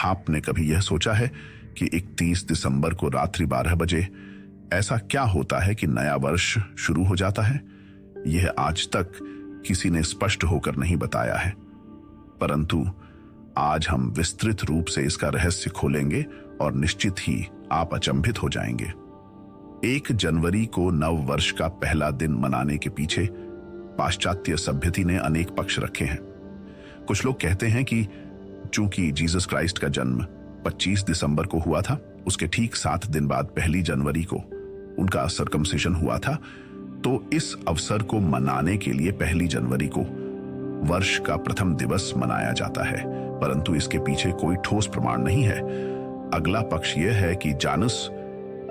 आपने कभी यह सोचा है कि 31 दिसंबर को रात्रि 12 बजे ऐसा क्या होता है कि नया वर्ष शुरू हो जाता है? यह आज तक किसी ने स्पष्ट होकर नहीं बताया है, परंतु आज हम विस्तृत रूप से इसका रहस्य खोलेंगे और निश्चित ही आप अचंभित हो जाएंगे। 1 जनवरी को नव वर्ष का पहला दिन मनाने के पीछे पाश्चात्य सभ्यता ने अनेक पक्ष रखे हैं। कुछ लोग कहते हैं कि चूंकि जीसस क्राइस्ट का जन्म 25 दिसंबर को हुआ था, उसके ठीक 7 दिन बाद 1 जनवरी को उनका सर्कमसिशन हुआ था, तो इस अवसर को मनाने के लिए 1 जनवरी को वर्ष का प्रथम दिवस मनाया जाता है, परंतु इसके पीछे कोई ठोस प्रमाण नहीं है। अगला पक्ष यह है कि जानस,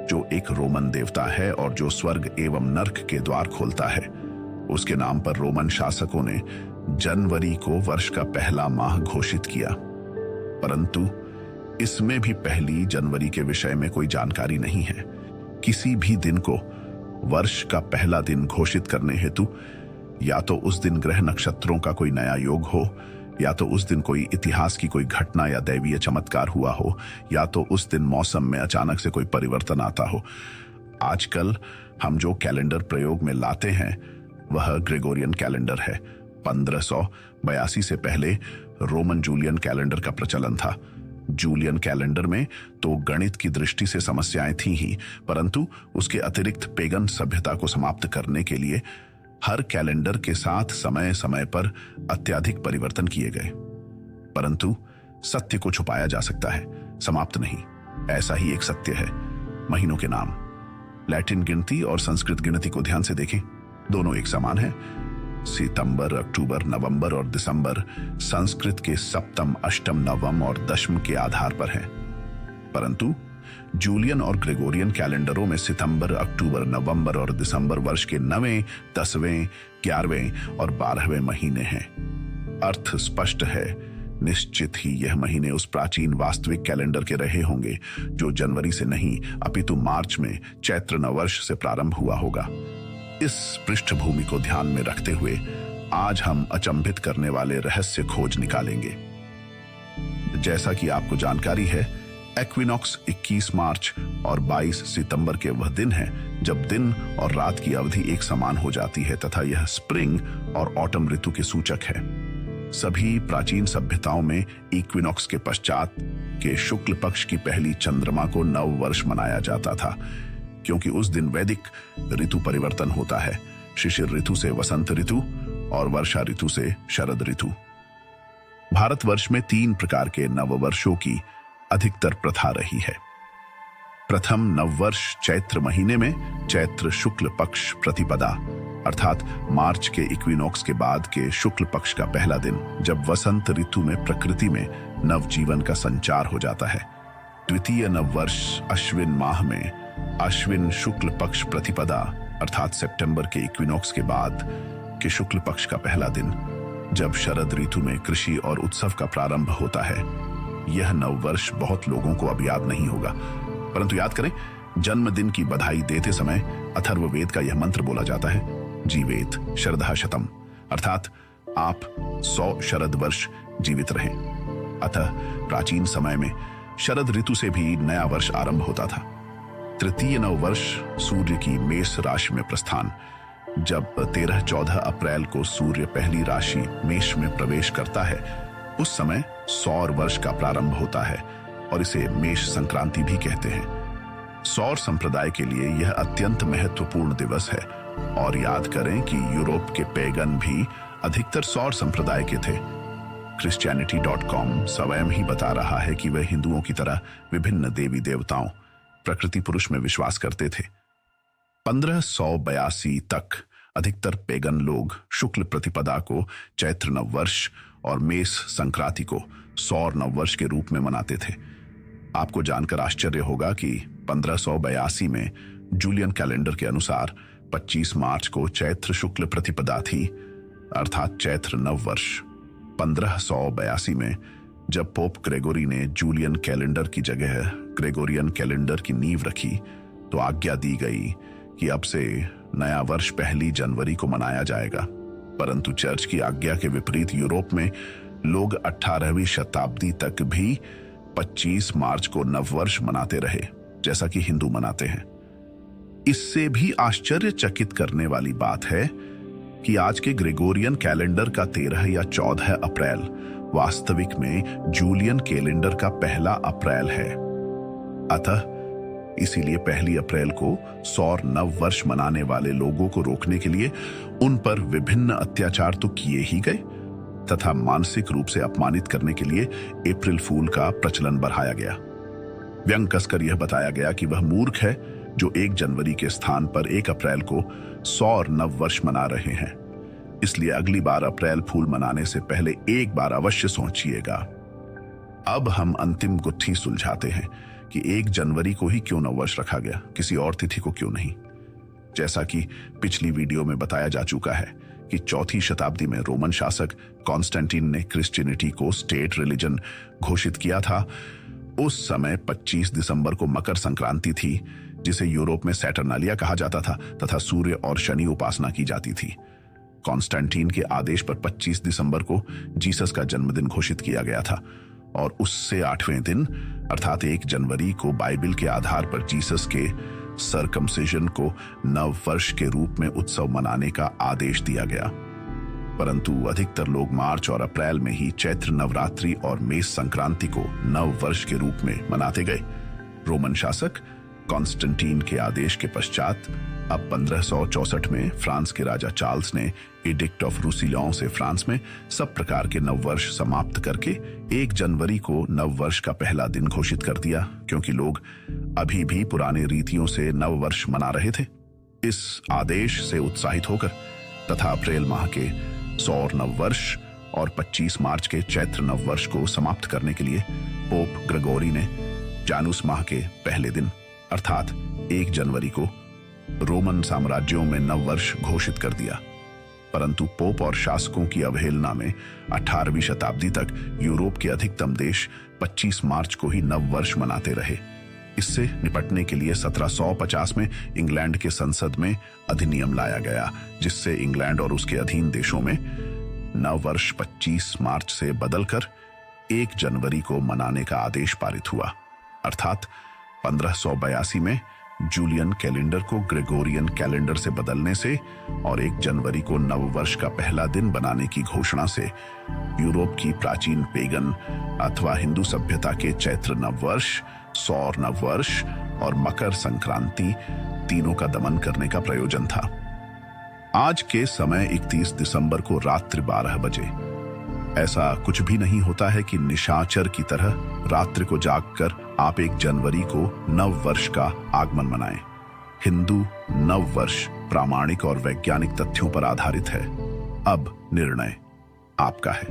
जो एक रोमन देवता है और जो स्वर्ग एवं नर्क के द्वार खोलता है, उसके नाम पर रोमन शासकों ने जनवरी को वर्ष का पहला माह घोषित किया, परंतु इसमें भी 1 जनवरी के विषय में कोई जानकारी नहीं है। किसी भी दिन को वर्ष का पहला दिन घोषित करने हेतु या तो उस दिन ग्रह नक्षत्रों का कोई नया योग हो, या तो उस दिन कोई इतिहास की कोई घटना या दैवीय चमत्कार हुआ हो, या तो उस दिन मौसम में अचानक से कोई परिवर्तन आता हो। आजकल हम जो कैलेंडर प्रयोग में लाते हैं वह ग्रेगोरियन कैलेंडर है। 1582 से पहले रोमन जूलियन कैलेंडर का प्रचलन था। जूलियन कैलेंडर में तो गणित की दृष्टि से समस्याएं थी ही, परंतु उसके अतिरिक्त पेगन सभ्यता को समाप्त करने के लिए हर कैलेंडर के साथ समय समय पर अत्यधिक परिवर्तन किए गए। परंतु सत्य को छुपाया जा सकता है, समाप्त नहीं। ऐसा ही एक सत्य है महीनों के नाम। लैटिन गिनती और संस्कृत गिनती को ध्यान से देखें, दोनों एक समान है। सितंबर, अक्टूबर, नवंबर और दिसंबर संस्कृत के सप्तम, अष्टम, नवम और दशम के आधार पर हैं, परंतु जूलियन और ग्रेगोरियन कैलेंडरों में सितंबर, अक्टूबर, नवंबर और दिसंबर वर्ष के 9वें, 10वें, 11वें और 12वें महीने हैं। अर्थ स्पष्ट है, निश्चित ही यह महीने उस प्राचीन वास्तविक कैलेंडर के रहे होंगे जो जनवरी से नहीं अपितु मार्च में चैत्र नववर्ष से प्रारंभ हुआ होगा। इस पृष्ठभूमि को ध्यान में रखते हुए आज हम अचंभित करने वाले रहस्य खोज निकालेंगे। जैसा कि आपको जानकारी है, एक्विनॉक्स 21 मार्च और 22 सितंबर के वह दिन है जब दिन और रात की अवधि एक समान हो जाती है तथा यह स्प्रिंग और ऑटम ऋतु के सूचक है। सभी प्राचीन सभ्यताओं में इक्विनॉक्स के पश्चात के शुक्ल पक्ष की पहली चंद्रमा को नव वर्ष मनाया जाता था, क्योंकि उस दिन वैदिक ऋतु परिवर्तन होता है, शिशिर ऋतु से वसंत ऋतु और वर्षा ऋतु से शरद ऋतु। भारतवर्ष में 3 प्रकार के नववर्षों की अधिकतर प्रथा रही है। प्रथम नववर्ष चैत्र महीने में चैत्र शुक्ल पक्ष प्रतिपदा अर्थात मार्च के इक्विनॉक्स के बाद के शुक्ल पक्ष का पहला दिन, जब वसंत ऋतु में प्रकृति में नवजीवन का संचार हो जाता है। द्वितीय नववर्ष अश्विन माह में अश्विन शुक्ल पक्ष प्रतिपदा अर्थात सितंबर के इक्विनॉक्स के बाद के शुक्ल पक्ष का पहला दिन, जब शरद ऋतु में कृषि और उत्सव का प्रारंभ होता है। यह नववर्ष बहुत लोगों को अब याद नहीं होगा, परंतु याद करें, जन्मदिन की बधाई देते समय अथर्ववेद का यह मंत्र बोला जाता है, जीवेत शरदः शतम, अर्थात आप 100 शरद वर्ष जीवित रहें। अतः प्राचीन समय में शरद ऋतु से भी नया वर्ष आरंभ होता था। तृतीय नववर्ष सूर्य की मेष राशि में प्रस्थान, जब 13-14 अप्रैल को सूर्य पहली राशि मेष में प्रवेश करता है, उस समय सौर वर्ष का प्रारंभ होता है और इसे मेष संक्रांति भी कहते हैं। सौर संप्रदाय के लिए यह अत्यंत महत्वपूर्ण दिवस है और याद करें कि यूरोप के पेगन भी अधिकतर सौर संप्रदाय के थे। Christianity.com स्वयं ही बता रहा है कि वह हिंदुओं की तरह विभिन्न देवी देवताओं, प्रकृति पुरुष में विश्वास करते थे। 1582 तक अधिकतर पेगन लोग शुक्ल प्रतिपदा को चैत्र नववर्ष और मेष संक्रांति को सौर नववर्ष के रूप में मनाते थे। आपको जानकर आश्चर्य होगा कि 1582 में जूलियन कैलेंडर के अनुसार 25 मार्च को चैत्र शुक्ल प्रतिपदा थी, अर्थात चैत्र नववर्ष। 1582 में जब पोप ग्रेगोरी ने जूलियन कैलेंडर की जगह ग्रेगोरियन कैलेंडर की नींव रखी, तो आज्ञा दी गई कि अब से नया वर्ष 1 जनवरी को मनाया जाएगा। परंतु चर्च की आज्ञा के विपरीत यूरोप में लोग 18वीं शताब्दी तक भी 25 मार्च को नववर्ष मनाते रहे, जैसा कि हिंदू मनाते हैं। इससे भी आश्चर्यचकित करने वाली बात है कि आज के ग्रेगोरियन कैलेंडर का 13 या 14 अप्रैल वास्तविक में जूलियन कैलेंडर का 1 अप्रैल है। अतः इसीलिए 1 अप्रैल को सौर नव वर्ष मनाने वाले लोगों को रोकने के लिए उन पर विभिन्न अत्याचार तो किए ही गए तथा मानसिक रूप से अपमानित करने के लिए अप्रैल फूल का प्रचलन बढ़ाया गया। व्यंग कसकर यह बताया गया कि वह मूर्ख है जो 1 जनवरी के स्थान पर 1 अप्रैल को सौर नव वर्ष मना रहे हैं। इसलिए अगली बार अप्रैल फूल मनाने से पहले एक बार अवश्य सोचिएगा। अब हम अंतिम गुत्थी सुलझाते हैं कि 1 जनवरी को ही क्यों नववर्ष रखा गया, किसी और तिथि को क्यों नहीं। जैसा कि पिछली वीडियो में बताया जा चुका है कि 4वीं शताब्दी में रोमन शासक कॉन्स्टेंटिन ने क्रिश्चियनिटी को स्टेट रिलीजन घोषित किया था। उस समय 25 दिसंबर को मकर संक्रांति थी, जिसे यूरोप में सैटर्नालिया कहा जाता था तथा सूर्य और शनि उपासना की जाती थी। कॉन्स्टेंटिन के आदेश पर 25 दिसंबर को जीसस का जन्मदिन घोषित किया गया था और उससे 8वें दिन अर्थात 1 जनवरी को बाइबल के आधार पर जीसस के सर्कमसिजन को नव वर्ष के रूप में उत्सव मनाने का आदेश दिया गया। परंतु अधिकतर लोग मार्च और अप्रैल में ही चैत्र नवरात्रि और मेष संक्रांति को नव वर्ष के रूप में मनाते गए। रोमन शासक कॉन्स्टेंटीन के आदेश के पश्चात अब 1564 में फ्रांस के राजा चार्ल्स ने एडिक्ट ऑफ रूसिलॉन से फ्रांस में सब प्रकार के नववर्ष समाप्त करके 1 जनवरी को नववर्ष का पहला दिन घोषित कर दिया, क्योंकि लोग अभी भी पुराने रीतियों से नववर्ष मना रहे थे। इस आदेश से उत्साहित होकर तथा अप्रैल माह के सौर नववर्ष और 25 मार्च के चैत्र नववर्ष को समाप्त करने के लिए पोप ग्रेगोरी ने जानूस माह के पहले दिन अर्थात 1 जनवरी को रोमन साम्राज्यों में नववर्ष घोषित कर दिया। परंतु पोप और शासकों की अवहेलना में 18वीं शताब्दी तक यूरोप के अधिकतम देश 25 मार्च को ही नववर्ष मनाते रहे। इससे निपटने के लिए 1750 में इंग्लैंड के संसद में अधिनियम लाया गया, जिससे इंग्लैंड और उसके अधीन देशों में नववर्ष 25 मार्च से बदलकर 1 जनवरी को मनाने का आदेश पारित हुआ। अर्थात 1582 में जूलियन कैलेंडर को ग्रेगोरियन कैलेंडर से बदलने से और 1 जनवरी को नववर्ष का पहला दिन बनाने की घोषणा से यूरोप की प्राचीन पेगन अथवा हिंदू सभ्यता के चैत्र नववर्ष, सौर नववर्ष और मकर संक्रांति तीनों का दमन करने का प्रयोजन था। आज के समय 31 दिसंबर को रात्रि 12 बजे ऐसा कुछ भी नहीं होता है कि निशाचर की तरह रात्रि को जागकर आप 1 जनवरी को नव वर्ष का आगमन मनाएं। हिंदू नव वर्ष प्रामाणिक और वैज्ञानिक तथ्यों पर आधारित है। अब निर्णय आपका है।